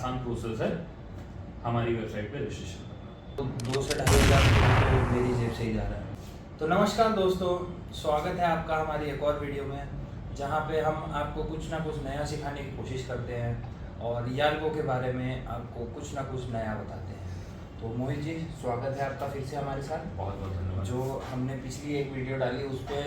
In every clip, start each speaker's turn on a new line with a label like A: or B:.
A: आसान प्रोसेस है हमारी वेबसाइट पे रजिस्ट्रेशन करना।
B: तो 2 से 2,500 तो मेरी जेब से ही जा रहा है। तो नमस्कार दोस्तों, स्वागत है आपका हमारी एक और वीडियो में, जहां पे हम आपको कुछ ना कुछ नया सिखाने की कोशिश करते हैं और याल्गो के बारे में आपको कुछ ना कुछ नया बताते हैं। तो मोहित जी, स्वागत है आपका फिर से हमारे साथ।
A: बहुत बहुत धन्यवाद।
B: जो हमने पिछली एक वीडियो डाली उस पर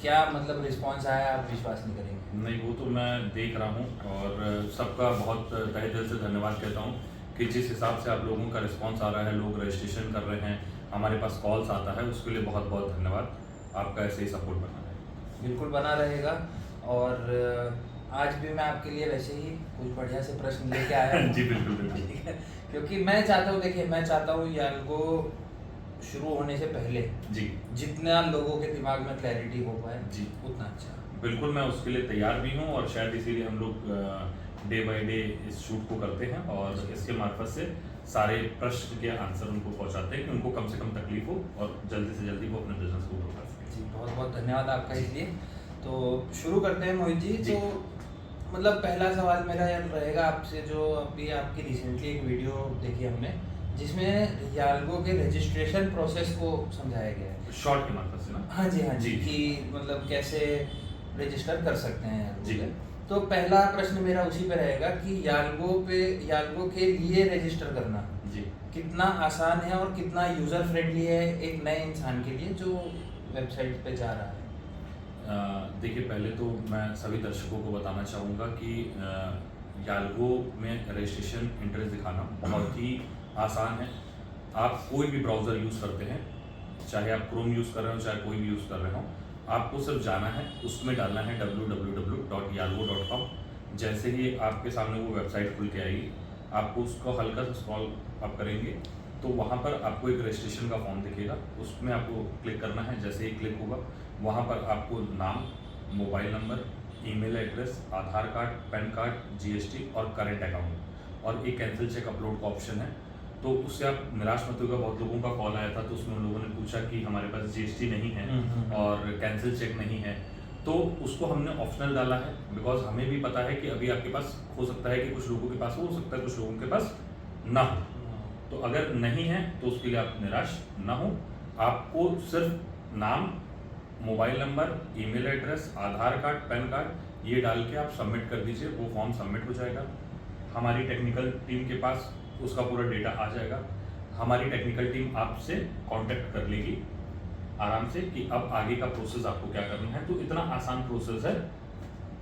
B: क्या मतलब रिस्पॉन्स आया, आप विश्वास नहीं करेंगे।
A: नहीं, वो तो मैं देख रहा हूँ और सबका बहुत तहे दिल से धन्यवाद कहता हूँ कि जिस हिसाब से आप लोगों का रिस्पांस आ रहा है, लोग रजिस्ट्रेशन कर रहे हैं, हमारे पास कॉल्स आता है, उसके लिए बहुत बहुत धन्यवाद। आपका ऐसे ही सपोर्ट बना रहे।
B: बिल्कुल बना रहेगा। और आज भी मैं आपके लिए वैसे ही कुछ बढ़िया से प्रश्न लेके आया हूँ।
A: जी बिल्कुल बिल्कुल।
B: ठीक है, क्योंकि मैं चाहता हूँ, देखिए मैं चाहता हूँ याल्गो शुरू होने से पहले
A: जी
B: जितना लोगों के दिमाग में क्लैरिटी हो पाए
A: जी
B: उतना अच्छा।
A: बिल्कुल, मैं उसके लिए तैयार भी हूँ और शायद इसीलिए हम लोग डे बाय डे इस शूट को करते हैं और इसके मार्फत से सारे प्रश्न के आंसर उनको पहुँचाते हैं कि उनको कम से कम तकलीफ हो और जल्दी से जल्दी वो अपने बिजनेस को ग्रो कर सकें।
B: जी, बहुत बहुत धन्यवाद आपका इसलिए। तो शुरू करते हैं मोहित जी।
A: जी।
B: तो मतलब पहला सवाल मेरा यह रहेगा आपसे, जो अभी आपकी रिसेंटली एक वीडियो देखी हमने जिसमें याल्गो के रजिस्ट्रेशन प्रोसेस को समझाया गया है।
A: शॉर्ट के मार्फत से ना?
B: हाँ जी, हाँ जी,
A: जी।
B: कि मतलब कैसे रजिस्टर कर सकते हैं याल्गो
A: जी।
B: पे। तो पहला प्रश्न मेरा उसी पे रहेगा कि याल्गो के लिए रजिस्टर करना
A: जी
B: कितना आसान है और कितना यूज़र फ्रेंडली है एक नए इंसान के लिए जो वेबसाइट पे जा रहा है।
A: देखिए, पहले तो मैं सभी दर्शकों को बताना चाहूँगा कि याल्गो में रजिस्ट्रेशन इंटरेस्ट दिखाना बहुत ही आसान है। आप कोई भी ब्राउज़र यूज़ करते हैं, चाहे आप क्रोम यूज़ कर रहे हो चाहे कोई भी यूज़ कर रहे हो, आपको सिर्फ जाना है, उसमें डालना है www.yalgo.com। जैसे ही आपके सामने वो वेबसाइट खुल के आएगी, आपको उसको हल्का सा स्क्रॉल अप करेंगे तो वहाँ पर आपको एक रजिस्ट्रेशन का फॉर्म दिखेगा, उसमें आपको क्लिक करना है। जैसे ही क्लिक होगा वहाँ पर आपको नाम, मोबाइल नंबर, ईमेल एड्रेस, आधार कार्ड, पैन कार्ड, जीएसटी और करंट अकाउंट और एक कैंसिल चेक अपलोड का ऑप्शन है। तो उससे आप निराश मत होगा। बहुत लोगों का कॉल आया था तो उसमें उन लोगों ने पूछा कि हमारे पास जीएसटी नहीं है और कैंसिल चेक नहीं है, तो उसको हमने ऑप्शनल डाला है बिकॉज हमें भी पता है कि अभी आपके पास हो सकता है कि कुछ लोगों के पास हो सकता है कुछ लोगों के पास ना हो। तो अगर नहीं है तो उसके लिए आप निराश ना हो। आपको सिर्फ नाम, मोबाइल नंबर, ईमेल एड्रेस, आधार कार्ड, पैन कार्ड ये डाल के आप सबमिट कर दीजिए, वो फॉर्म सबमिट हो जाएगा। हमारी टेक्निकल टीम के पास उसका पूरा डेटा आ जाएगा। हमारी टेक्निकल टीम आपसे कांटेक्ट कर लेगी आराम से कि अब आगे का प्रोसेस आपको क्या करना है। तो इतना आसान प्रोसेस है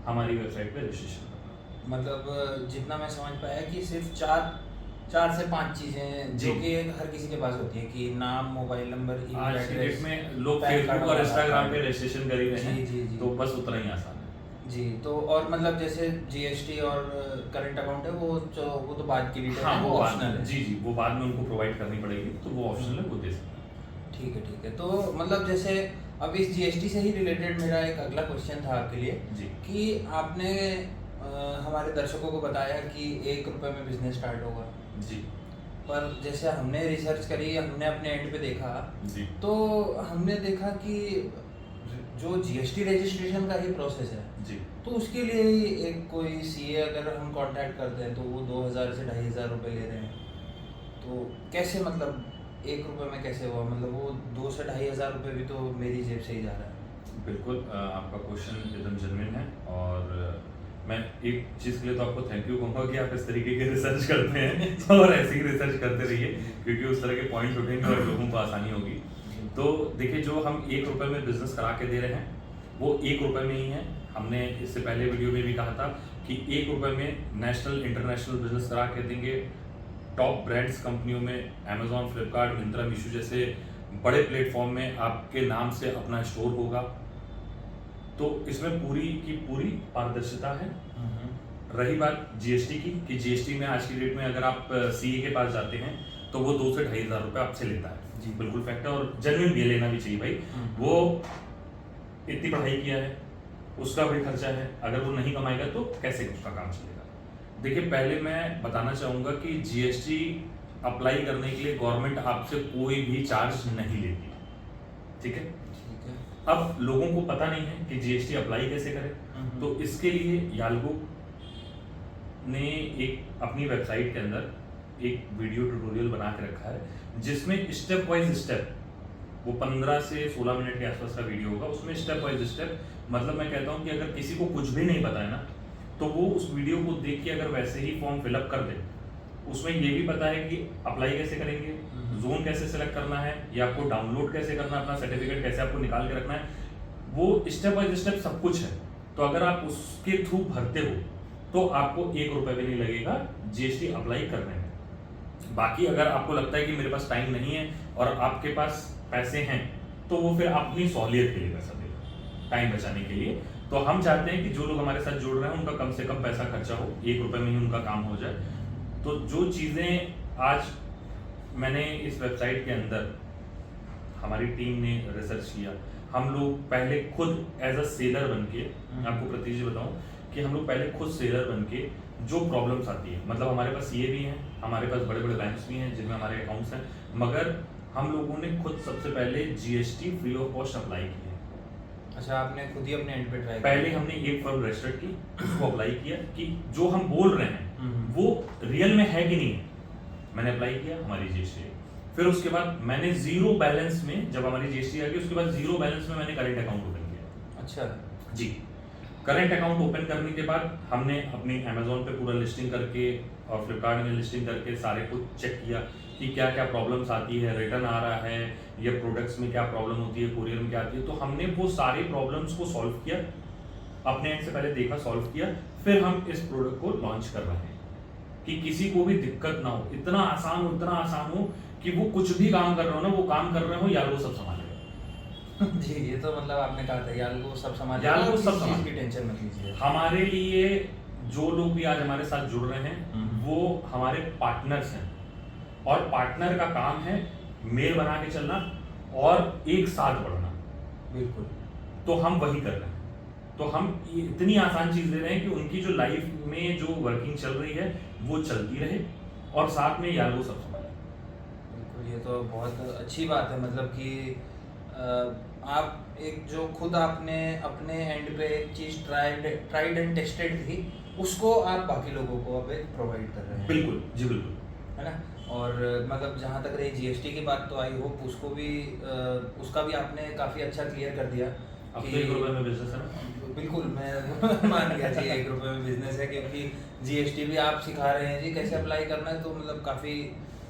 A: हमारी वेबसाइट पे रजिस्ट्रेशन करना।
B: मतलब जितना मैं समझ पाया कि सिर्फ चार से 5 चीजें जो कि हर किसी के पास होती है कि नाम, मोबाइल नंबर, ईमेल
A: आज की डेट
B: एड्रेस,
A: में लोग
B: पैन कार्ड
A: फेसबुक और
B: और
A: इंस्टाग्राम
B: आधार
A: पे
B: कार्ड।
A: रजिस्ट्रेशन कर ही रहे हैं।
B: जी, जी।
A: तो बस उतना ही आसान है।
B: जी, तो और मतलब जैसे जीएसटी और करंट अकाउंट है वो तो बाद की डिटेल
A: हाँ,
B: है, वो ऑप्शनल है।
A: जी वो बाद में उनको प्रोवाइड करनी पड़ेगी, तो वो ऑप्शनल है, वो दे सकते हैं।
B: ठीक है। तो मतलब जैसे अब इस जीएसटी से ही रिलेटेड मेरा एक अगला क्वेश्चन था आपके लिए
A: जी
B: कि आपने हमारे दर्शकों को बताया कि 1 रुपये में बिजनेस स्टार्ट होगा,
A: जी
B: पर जैसे हमने रिसर्च करी, हमने अपने एंड पे देखा,
A: जी
B: तो हमने देखा कि जो जीएसटी रजिस्ट्रेशन का ही प्रोसेस है,
A: जी
B: तो उसके लिए ही एक कोई सीए अगर हम कांटेक्ट करते हैं तो वो 2,000 से 2,500 रुपये ले रहे हैं। तो कैसे, मतलब 1 रुपये में कैसे हुआ? मतलब वो 2 से 2,500 रुपये भी तो मेरी जेब से ही जा रहा है।
A: बिल्कुल, आपका क्वेश्चन एकदम जेन्युइन है और मैं एक चीज़ के लिए तो आपको थैंक यू कहूँगा कि आप इस तरीके की रिसर्च करते हैं और ऐसी ही रिसर्च करते रहिए, क्योंकि उस तरह के पॉइंट्स उठेंगे और लोगों को आसानी होगी। तो देखिए, जो हम 1 रुपये में बिजनेस करा के दे रहे हैं वो 1 रुपये में ही है। हमने इससे पहले वीडियो में भी कहा था कि 1 रुपये में नेशनल इंटरनेशनल बिजनेस करा के देंगे। टॉप ब्रांड्स कंपनियों में अमेजॉन, फ्लिपकार्ट, मिंत्रा, मीशो जैसे बड़े प्लेटफॉर्म में आपके नाम से अपना स्टोर होगा। तो इसमें पूरी की पूरी पारदर्शिता है। रही बात जीएसटी की, कि जीएसटी में आज की डेट में अगर आप सीए के पास जाते हैं तो वो 2 से 2,500 रुपये आपसे लेता है।
B: जी।
A: बिल्कुल फैक्ट है और जेन्युइन भी लेना भी चाहिए भाई। वो इतनी पढ़ाई किया है, उसका भी खर्चा है, अगर वो नहीं कमाएगा तो कैसे उसका काम चलेगा। देखिए, पहले मैं बताना चाहूँगा कि जीएसटी अप्लाई करने के लिए गवर्नमेंट आपसे कोई भी चार्ज नहीं लेती, ठीक है। अब लोगों को पता नहीं है कि जीएसटी अप्लाई कैसे करें, तो इसके लिए याल्गो ने एक अपनी वेबसाइट के अंदर एक वीडियो ट्यूटोरियल बना के रखा है जिसमें स्टेप वाइज स्टेप, वो 15 से 16 मिनट के आसपास का वीडियो होगा, उसमें स्टेप वाइज स्टेप, मतलब मैं कहता हूँ कि अगर किसी को कुछ भी नहीं पता है ना, तो वो उस वीडियो को देख के अगर वैसे ही फॉर्म फिलअप कर दे, उसमें ये भी पता है कि अप्लाई कैसे करेंगे, जोन कैसे सेलेक्ट करना है, या आपको डाउनलोड कैसे करना है, अपना सर्टिफिकेट कैसे आपको निकाल के रखना है, वो स्टेप बाय स्टेप सब कुछ है। तो अगर आप उसके थ्रू भरते हो तो आपको 1 रुपए भी नहीं लगेगा जीएसटी अप्लाई करने में। बाकी अगर आपको लगता है कि मेरे पास टाइम नहीं है और आपके पास पैसे हैं, तो वो फिर अपनी सहूलियत के लिए पैसा देगा, टाइम बचाने के लिए। तो हम चाहते हैं कि जो लोग हमारे साथ जुड़ रहे हैं उनका कम से कम पैसा खर्चा हो, 1 रुपए में ही उनका काम हो जाए। तो जो चीज़ें आज मैंने इस वेबसाइट के अंदर हमारी टीम ने रिसर्च किया, हम लोग पहले खुद एज अ सेलर बन के, आपको प्रतीक जी बताऊं कि हम लोग पहले खुद सेलर बन के जो प्रॉब्लम्स आती है, मतलब हमारे पास ये भी हैं, हमारे पास बड़े बड़े बैंक्स भी हैं जिनमें हमारे अकाउंट्स हैं, मगर हम लोगों ने खुद सबसे पहले GST free of cost apply की है।
B: अच्छा, आपने खुद ही अपने एंड पे ट्राई
A: पहले हमने एक फर्म रजिस्टर की, उसको अप्लाई किया कि जो हम बोल रहे हैं वो रियल में है कि नहीं है। मैंने अप्लाई किया, हमारी जीएसटी। फिर उसके बाद मैंने जीरो बैलेंस में, जब हमारी जीएसटी आ गई उसके बाद जीरो बैलेंस में मैंने करेंट अकाउंट ओपन किया।
B: अच्छा
A: जी, करेंट अकाउंट ओपन करने के बाद हमने अपनी अमेजोन पे पूरा लिस्टिंग करके और फ्लिपकार्ट में लिस्टिंग करके सारे कुछ चेक किया कि क्या क्या प्रॉब्लम्स आती है, रिटर्न आ रहा है या प्रोडक्ट्स में क्या प्रॉब्लम होती है, कुरियर में क्या आती है। तो हमने वो सारे प्रॉब्लम्स को सॉल्व किया, अपने एंड से पहले देखा, सॉल्व किया, फिर हम इस प्रोडक्ट को लॉन्च कर रहे हैं कि किसी को भी दिक्कत ना हो, इतना आसान हो कि वो कुछ भी काम कर रहे हो ना, वो काम कर रहे हो या वो सब संभालेगा।
B: जी, ये तो मतलब आपने कहा था यार वो सब संभालेगा,
A: यार वो सब
B: किसी चीज़
A: संभाल
B: की टेंशन मत लीजिए।
A: हमारे लिए जो लोग भी आज हमारे साथ जुड़ रहे हैं वो हमारे पार्टनर्स हैं, और पार्टनर का काम है मेल बना के चलना और एक साथ बढ़ना।
B: बिल्कुल।
A: तो हम वही कर रहे हैं। तो हम इतनी आसान चीज दे रहे हैं कि उनकी जो लाइफ में जो वर्किंग चल रही है वो चलती रहे और साथ में यार वो सब संभाले।
B: बिल्कुल, ये तो बहुत अच्छी बात है, मतलब कि आप एक जो खुद आपने अपने एंड पे एक चीज़ ट्राइड एंड टेस्टेड थी, उसको आप बाकी लोगों को अब प्रोवाइड कर रहे हैं।
A: बिल्कुल जी, बिल्कुल,
B: है ना। और मतलब जहाँ तक रही जीएसटी की बात, तो आई होप उसको भी उसका भी आपने काफ़ी अच्छा क्लियर कर दिया।
A: अब तो 1 रुपए में बिजनेस है ना।
B: बिल्कुल, मैं मान गया जी 1 रुपए में बिजनेस है, क्योंकि जीएसटी भी आप सिखा रहे हैं जी कैसे अप्लाई करना है, तो मतलब काफ़ी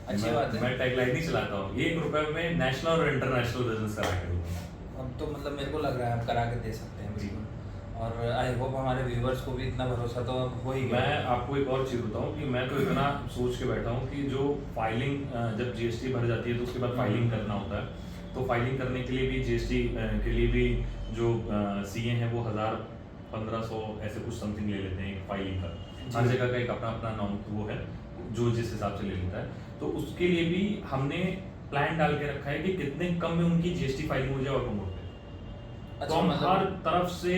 B: अच्छी बात है।
A: मैं टैगलाइन नहीं चलाता हूँ, 1 रुपए में नेशनल और इंटरनेशनल बिजनेस करा के दूंगा।
B: अब तो मतलब मेरे को लग रहा है आप करा के दे सकते हैं बिल्कुल। और आई होप हमारे व्यूवर्स को भी इतना भरोसा तो अब हो ही गया।
A: मैं आपको एक और चीज़ बताऊं कि मैं तो इतना सोच के बैठा हूं कि जो फाइलिंग, जब जीएसटी भर जाती है तो उसके बाद फाइलिंग करना होता है। तो फाइलिंग करने के लिए भी जीएसटी के लिए भी जो सीए हैं वो 1000-1500 ऐसे कुछ समथिंग ले लेते हैं एक फाइलिंग का। हर जगह का एक अपना अपना नाम वो है जो जिस हिसाब से ले लेता है। तो उसके लिए भी हमने प्लान डाल के रखा है कि कितने कम में उनकी जीएसटी फाइलिंग हो जाए ऑटोमोट पे। तो हम हर तरफ से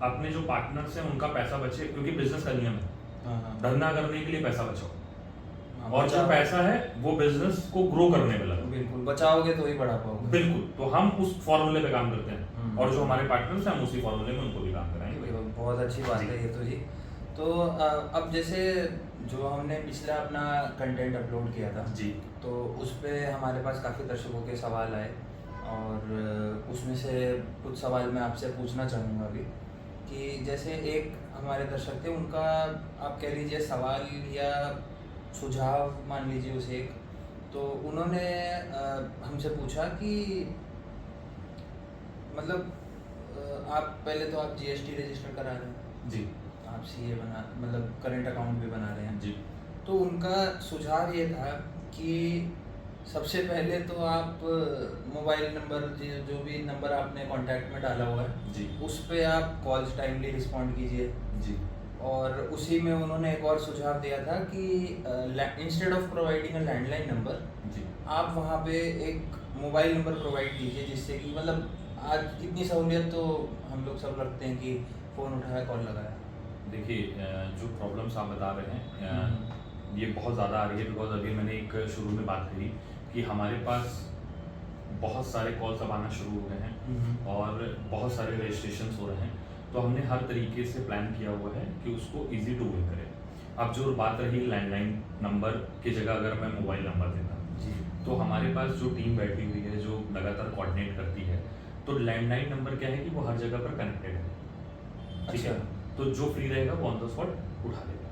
A: अपने जो पार्टनर्स हैं उनका पैसा बचे, क्योंकि बिजनेस का नियम है धंधा करने के लिए पैसा बचाओ, और जो पैसा है वो बिजनेस को ग्रो करने में लगा।
B: बिल्कुल, बचाओगे तो ही बढ़ा पाओगे।
A: बिल्कुल, तो हम उस फॉर्मूले पे काम करते हैं और जो हमारे पार्टनर्स हैं हम उसी फॉर्मूले में उनको भी काम कराएंगे।
B: बहुत अच्छी बात है ये तो जी। तो अब जैसे जो हमने पिछला अपना कंटेंट अपलोड किया था
A: जी,
B: तो उस पे हमारे पास काफ़ी दर्शकों के सवाल आए, और उसमें से कुछ सवाल मैं आपसे पूछना चाहूँगा अभी, कि जैसे एक हमारे दर्शक थे, उनका आप कह लीजिए सवाल या सुझाव मान लीजिए उसे एक, तो उन्होंने हमसे पूछा कि मतलब आप पहले तो आप जीएसटी रजिस्टर करा रहे हैं
A: जी,
B: आप सीए बना, मतलब करेंट अकाउंट भी बना रहे हैं
A: जी,
B: तो उनका सुझाव ये था कि सबसे पहले तो आप मोबाइल नंबर जो भी नंबर आपने कांटेक्ट में डाला हुआ है
A: जी,
B: उस पे आप कॉल्स टाइमली रिस्पॉन्ड कीजिए।
A: जी,
B: और उसी में उन्होंने एक और सुझाव दिया था कि instead of providing a landline number,
A: जी।
B: आप वहाँ पे एक मोबाइल नंबर प्रोवाइड कीजिए, जिससे कि मतलब आज इतनी सहूलियत तो हम लोग सब रखते हैं कि फ़ोन उठाया कॉल लगाया।
A: देखिए, जो प्रॉब्लम्स आप बता रहे हैं ये बहुत ज़्यादा आ रही है, बिकॉज अभी मैंने एक शुरू में बात करी कि हमारे पास बहुत सारे कॉल्स अब आना शुरू हो गए हैं और बहुत सारे रजिस्ट्रेशन हो रहे हैं। तो हमने हर तरीके से प्लान किया हुआ है कि उसको इजी टू विन करें। अब जो बात रही लैंडलाइन नंबर की जगह अगर मैं मोबाइल नंबर देता हूँ,
B: जी
A: तो हमारे पास जो टीम बैठी हुई है जो लगातार कोऑर्डिनेट करती है, तो लैंडलाइन नंबर क्या है कि वो हर जगह पर कनेक्टेड है, ठीक है। तो जो फ्री रहेगा वो ऑन द स्पॉट उठा लेगा।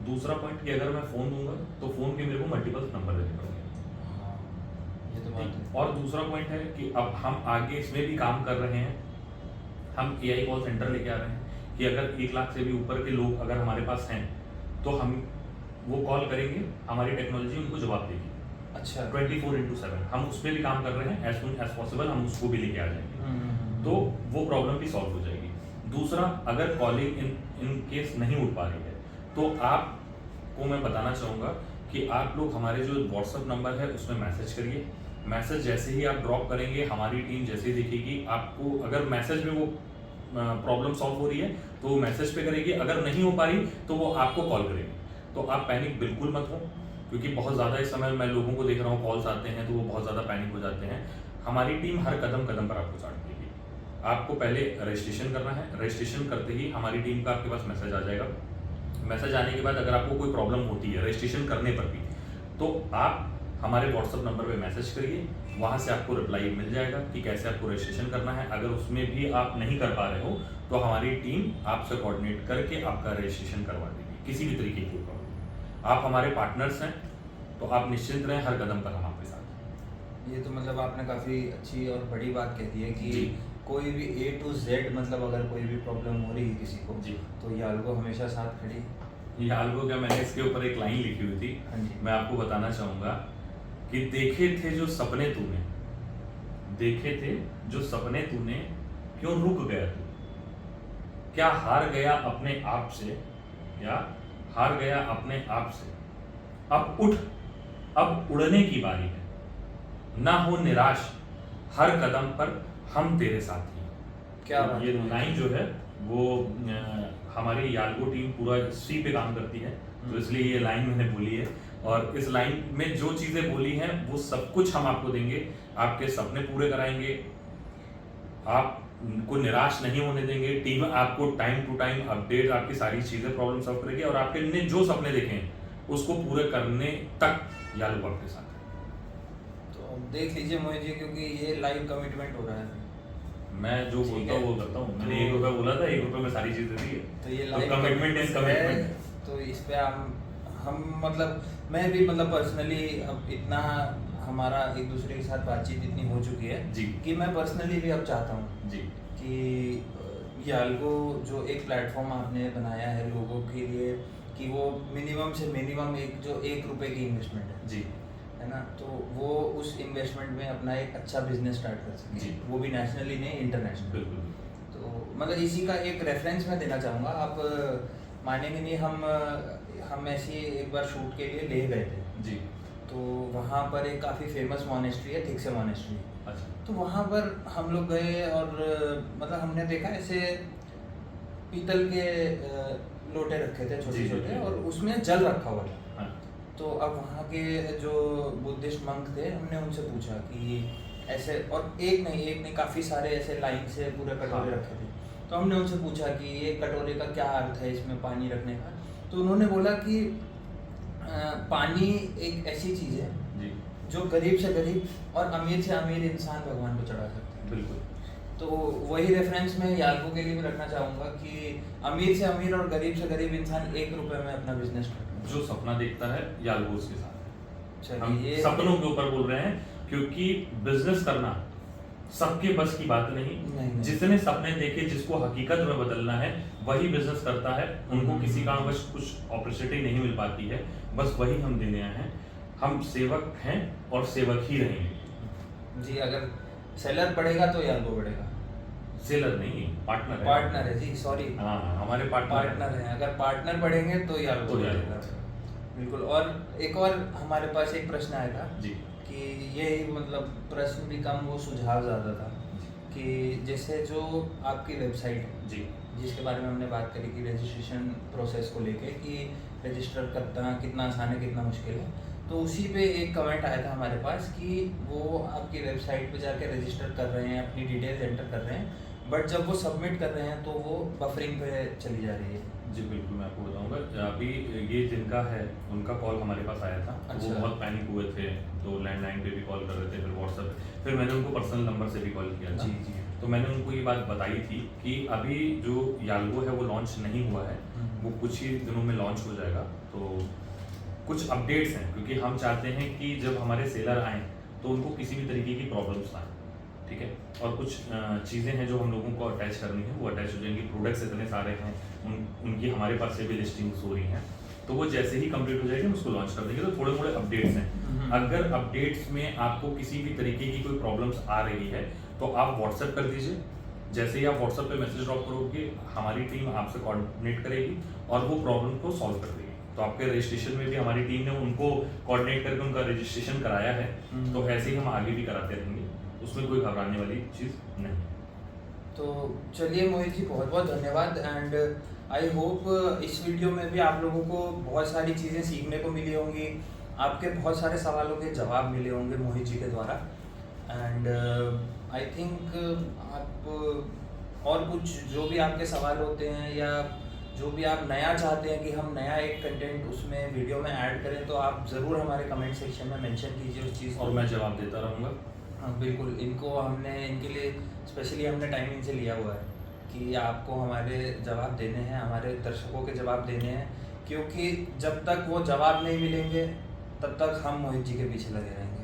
A: दूसरा पॉइंट कि अगर मैं फ़ोन दूंगा तो फ़ोन के मेरे को मल्टीपल नंबर देने पड़ेंगे।
B: हाँ, ये तो बात है।
A: और दूसरा पॉइंट है कि अब हम आगे इसमें भी काम कर रहे हैं, हम AI कॉल सेंटर लेके आ रहे हैं कि अगर 1 लाख से भी ऊपर के लोग अगर हमारे पास हैं तो हम वो कॉल करेंगे, हमारी टेक्नोलॉजी उनको जवाब देगी।
B: अच्छा
A: 24/7 हम उस पर भी काम कर रहे हैं, एज सुन एज पॉसिबल हम उसको भी लेके आ जाएंगे, तो वो प्रॉब्लम भी सॉल्व हो जाएगी। दूसरा, अगर कॉलिंग इन केस नहीं उठ पा रही है तो आपको मैं बताना चाहूँगा कि आप लोग हमारे जो व्हाट्सअप नंबर है उसमें मैसेज करिए। मैसेज जैसे ही आप ड्रॉप करेंगे, हमारी टीम जैसे ही देखेगी आपको, अगर मैसेज में वो प्रॉब्लम सॉल्व हो रही है तो वो मैसेज पे करेगी, अगर नहीं हो पा रही तो वो आपको कॉल करेगी। तो आप पैनिक बिल्कुल मत हो, क्योंकि बहुत ज़्यादा इस समय मैं लोगों को देख रहा हूँ कॉल्स आते हैं तो वो बहुत ज़्यादा पैनिक हो जाते हैं। हमारी टीम हर कदम कदम पर आपको साथ देगी। आपको पहले रजिस्ट्रेशन करना है, रजिस्ट्रेशन करते ही हमारी टीम का आपके पास मैसेज आ जाएगा। मैसेज आने के बाद अगर आपको कोई प्रॉब्लम होती है रजिस्ट्रेशन करने पर भी, तो आप हमारे व्हाट्सअप नंबर पे मैसेज करिए, वहाँ से आपको रिप्लाई मिल जाएगा कि कैसे आपको रजिस्ट्रेशन करना है। अगर उसमें भी आप नहीं कर पा रहे हो तो हमारी टीम आपसे कोऑर्डिनेट करके आपका रजिस्ट्रेशन करवा देगी, किसी भी तरीके की प्रॉब्लम। आप हमारे पार्टनर्स हैं तो आप निश्चिंत रहें, हर कदम पर हम आपके साथ हैं।
B: ये तो मतलब आपने काफ़ी अच्छी और बड़ी बात कह दी है कि
A: जी।
B: कोई भी A to Z मतलब अगर कोई भी प्रॉब्लम हो रही है किसी को
A: जी।
B: तो याल्गो हमेशा साथ खड़ी है।
A: ये हालगो क्या, मैंने इसके ऊपर एक लाइन लिखी हुई थी,
B: हाँ जी।
A: मैं आपको बताना चाहूँगा कि देखे थे जो सपने तूने, देखे थे जो सपने तूने, क्यों रुक गया तू? क्या हार गया अपने आप से, क्या हार गया अपने आप से? अब उठ, अब उड़ने की बारी है, ना हो निराश, हर कदम पर हम तेरे साथ हैं।
B: क्या
A: तो
B: बात
A: ये
B: है।
A: लाइन जो है वो हमारी याल्गो टीम पूरा इसी पे काम करती है, तो इसलिए ये लाइन मैंने बोली है। और इस लाइन में जो चीज़ें बोली हैं वो सब कुछ हम आपको देंगे, आपके सपने पूरे कराएंगे, आपको निराश नहीं होने देंगे। टीम आपको टाइम टू टाइम अपडेट, आपकी सारी चीज़ें प्रॉब्लम सॉल्व करेगी और आपके ने जो सपने देखे हैं उसको पूरे करने तक याल्गो आपके साथ है।
B: तो अब देख लीजिए मोहित जी, क्योंकि ये लाइव कमिटमेंट हो रहा है।
A: मैं जो
B: ठीक
A: बोलता
B: है।
A: हूँ वो करता हूँ। मैंने
B: तो-
A: 1 रुपया बोला था, 1 रुपये में सारी चीज़ें दी है।
B: तो ये
A: तो
B: लाइव
A: कमिटमेंट इज कमिटमेंट।
B: तो इस पे हम मतलब मैं भी मतलब पर्सनली अब इतना हमारा एक दूसरे के साथ बातचीत इतनी हो चुकी है
A: जी।
B: कि मैं पर्सनली भी अब चाहता हूँ
A: जी।
B: कि याल्गो जो एक प्लेटफॉर्म आपने बनाया है लोगों के लिए कि वो मिनिमम से मिनिमम एक जो 1 रुपए की इन्वेस्टमेंट
A: जी।
B: है ना, तो वो उस इन्वेस्टमेंट में अपना एक अच्छा बिजनेस स्टार्ट कर सके,
A: जी।
B: वो भी नेशनली नहीं इंटरनेशनल।
A: बिल्कुल।
B: तो मतलब इसी का एक रेफरेंस मैं देना चाहूँगा। आप मानेंगे नहीं, हम ऐसे एक बार शूट के लिए ले गए थे,
A: जी।
B: तो वहाँ पर एक काफ़ी फेमस मॉनेस्ट्री है, थिक्से मॉनेस्ट्री।
A: अच्छा।
B: तो वहाँ पर हम लोग गए और मतलब हमने देखा ऐसे पीतल के लोटे रखे थे छोटे
A: जी,
B: छोटे
A: जी।
B: और उसमें जल रखा हुआ था।
A: हाँ।
B: तो अब वहाँ के जो बुद्धिस्ट मंक थे, हमने उनसे पूछा कि ऐसे, और एक नहीं काफ़ी सारे ऐसे लाइन से पूरे कटोरे
A: हाँ।
B: रखे थे। तो हमने उनसे पूछा कि ये कटोरे का क्या अर्थ है इसमें पानी रखने का। तो उन्होंने बोला कि पानी एक ऐसी चीज़ है
A: जी।
B: जो गरीब से गरीब और अमीर से अमीर इंसान भगवान को चढ़ा सकता है।
A: बिल्कुल।
B: तो वही रेफरेंस मैं याल्गो के लिए भी रखना चाहूँगा कि अमीर से अमीर और गरीब से गरीब इंसान 1 रुपए में अपना बिजनेस करता
A: जो सपना देखता है याल्गो उसके साथ है।
B: है।
A: हम
B: चलिए,
A: सपनों के ऊपर बोल रहे हैं, क्योंकि बिजनेस करना सबके बस की बात नहीं।
B: नहीं।
A: जिसने सपने देखे, जिसको हकीकत में बदलना है, वही बिजनेस करता है। उनको किसी कारणवश कुछ अपॉर्चुनिटी नहीं मिल पाती है, बस वही हम देने आए हैं। हम सेवक हैं और सेवक ही रहेंगे।
B: जी, अगर सेलर बढ़ेगा तो याल्गो बढ़ेगा।
A: सेलर नहीं, पार्टनर है।
B: पार्टनर है जी, सॉरी,
A: हाँ, हमारे
B: पार्टनर है। अगर पार्टनर बढ़ेंगे तो याल्गो
A: तो याल्गो
B: बढ़ेगा। बिल्कुल। और एक और हमारे पास एक प्रश्न आया था
A: जी।
B: कि ये मतलब प्रश्न भी कम, वो सुझाव ज़्यादा था कि जैसे जो आपकी वेबसाइट है
A: जी।
B: जिसके बारे में हमने बात करी कि रजिस्ट्रेशन प्रोसेस को लेके कि रजिस्टर करना कितना आसान है कितना मुश्किल है, तो उसी पे एक कमेंट आया था हमारे पास कि वो आपकी वेबसाइट पे जाके रजिस्टर कर रहे हैं, अपनी डिटेल्स एंटर कर रहे हैं, बट जब वो सबमिट कर रहे हैं तो वो बफरिंग पे चली जा रही है।
A: जी बिल्कुल, मैं आपको बताऊंगा। अभी ये जिनका है उनका कॉल हमारे पास आया था। तो वो
B: अच्छा।
A: बहुत पैनिक हुए थे, तो लैंडलाइन पे भी कॉल कर रहे थे, फिर व्हाट्सएप पे, फिर मैंने उनको पर्सनल नंबर से भी कॉल किया था।
B: जी, जी।
A: तो मैंने उनको ये बात बताई थी कि अभी जो याल्गो है वो लॉन्च नहीं हुआ है, वो कुछ ही दिनों में लॉन्च हो जाएगा। तो कुछ अपडेट्स हैं, क्योंकि हम चाहते हैं कि जब हमारे सेलर आएँ तो उनको किसी भी तरीके की प्रॉब्लम्स ना आए, ठीक है। और कुछ चीज़ें हैं जो हम लोगों को अटैच करनी है, वो अटैच हो जाएंगी। प्रोडक्ट्स इतने सारे हैं, उनकी हमारे पास से भी लिस्टिंग्स हो रही हैं, तो वो जैसे ही कंप्लीट हो जाएगी हम उसको लॉन्च कर देंगे। तो थोड़े थोड़े अपडेट्स हैं। अगर अपडेट्स में आपको किसी भी तरीके की कोई प्रॉब्लम्स आ रही है तो आप व्हाट्सएप कर दीजिए। जैसे ही आप व्हाट्सएप पे मैसेज ड्रॉप करोगे, हमारी टीम आपसे कोऑर्डिनेट करेगी और वो प्रॉब्लम को सॉल्व कर देगी। तो आपके रजिस्ट्रेशन में भी हमारी टीम ने उनको कोऑर्डिनेट करके उनका रजिस्ट्रेशन कराया है, तो ऐसे ही हम आगे भी कराते रहेंगे, उसमें कोई घबराने वाली चीज़ नहीं।
B: तो चलिए मोहित जी, बहुत बहुत धन्यवाद। एंड आई होप इस वीडियो में भी आप लोगों को बहुत सारी चीज़ें सीखने को मिली होंगी, आपके बहुत सारे सवालों के जवाब मिले होंगे मोहित जी के द्वारा। एंड आई थिंक आप और कुछ जो भी आपके सवाल होते हैं या जो भी आप नया चाहते हैं कि हम नया एक कंटेंट उसमें वीडियो में ऐड करें, तो आप ज़रूर हमारे कमेंट सेक्शन में मेंशन कीजिए उस चीज़ को।
A: और मैं जवाब देता रहूँगा।
B: हाँ बिल्कुल, इनको हमने इनके लिए स्पेशली हमने टाइम इनसे लिया हुआ है कि आपको हमारे जवाब देने हैं, हमारे दर्शकों के जवाब देने हैं, क्योंकि जब तक वो जवाब नहीं मिलेंगे तब तक हम मोहित जी के पीछे लगे रहेंगे।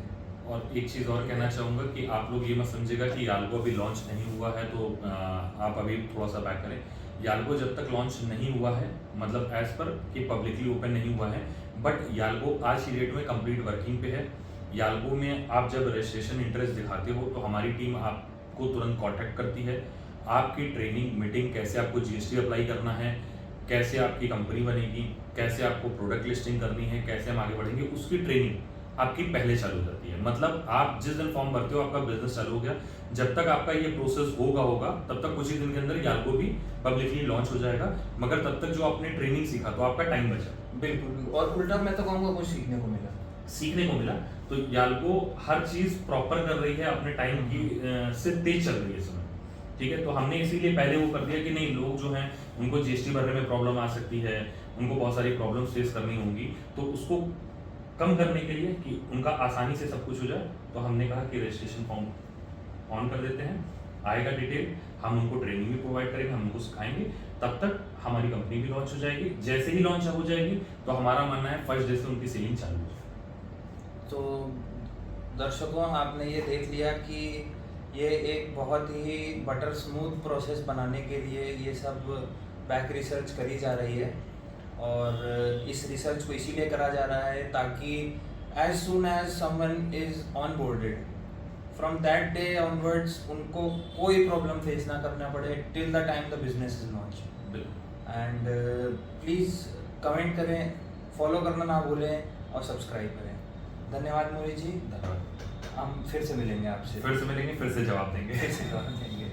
A: और एक चीज़ और कहना चाहूँगा कि आप लोग ये मत समझिएगा कि याल्गो अभी लॉन्च नहीं हुआ है तो आप अभी थोड़ा सा बैक करें। याल्गो जब तक लॉन्च नहीं हुआ है, मतलब एज पर कि पब्लिकली ओपन नहीं हुआ है, बट याल्गो आज की डेट में कंप्लीट वर्किंग पे है। याल्गो में आप जब रजिस्ट्रेशन इंटरेस्ट दिखाते हो तो हमारी टीम आपको तुरंत कॉन्टैक्ट करती है। आपकी ट्रेनिंग मीटिंग, कैसे आपको जीएसटी अप्लाई करना है, कैसे आपकी कंपनी बनेगी, कैसे आपको प्रोडक्ट लिस्टिंग करनी है, कैसे हम आगे बढ़ेंगे, उसकी ट्रेनिंग आपकी पहले चालू हो जाती है। मतलब आप जिस दिन फॉर्म भरते हो आपका बिजनेस चालू हो गया। जब तक आपका ये प्रोसेस होगा तब तक कुछ ही दिन के अंदर याल्गो भी पब्लिकली लॉन्च हो जाएगा, मगर तब तक जो आपने ट्रेनिंग सीखा तो आपका टाइम बचा।
B: बिल्कुल बिल्कुल, और उल्टा मैं तो कहूँगा कुछ सीखने को मिला।
A: सीखने को मिला। तो याल्गो हर चीज प्रॉपर कर रही है, अपने टाइम की से तेज चल रही है इस समय, ठीक है। तो हमने इसीलिए पहले वो कर दिया कि नहीं, लोग जो हैं उनको जीएसटी भरने में प्रॉब्लम आ सकती है, उनको बहुत सारी प्रॉब्लम फेस करनी होंगी, तो उसको कम करने के लिए कि उनका आसानी से सब कुछ हो जाए, तो हमने कहा कि रजिस्ट्रेशन फॉर्म ऑन कर देते हैं, आएगा डिटेल, हम उनको ट्रेनिंग भी प्रोवाइड करेंगे, हम उनको सिखाएंगे, तब तक हमारी कंपनी भी लॉन्च हो जाएगी। जैसे ही लॉन्च हो जाएगी तो हमारा मानना है फर्स्ट डे से उनकी सेलिंग चालू हो जाएगी।
B: तो दर्शकों, आपने ये देख लिया कि ये एक बहुत ही बटर स्मूथ प्रोसेस बनाने के लिए ये सब बैक रिसर्च करी जा रही है, और इस रिसर्च को इसीलिए करा जा रहा है ताकि as soon as someone is onboarded, from that day onwards उनको कोई प्रॉब्लम फेस ना करना पड़े till the time the business is launch. And please comment करें, फॉलो करना ना भूलें और सब्सक्राइब करें। धन्यवाद मोहित जी,
A: धन्यवाद।
B: हम फिर से मिलेंगे आपसे।
A: फिर से मिलेंगे, फिर से जवाब देंगे।
B: फिर से जवाब देंगे।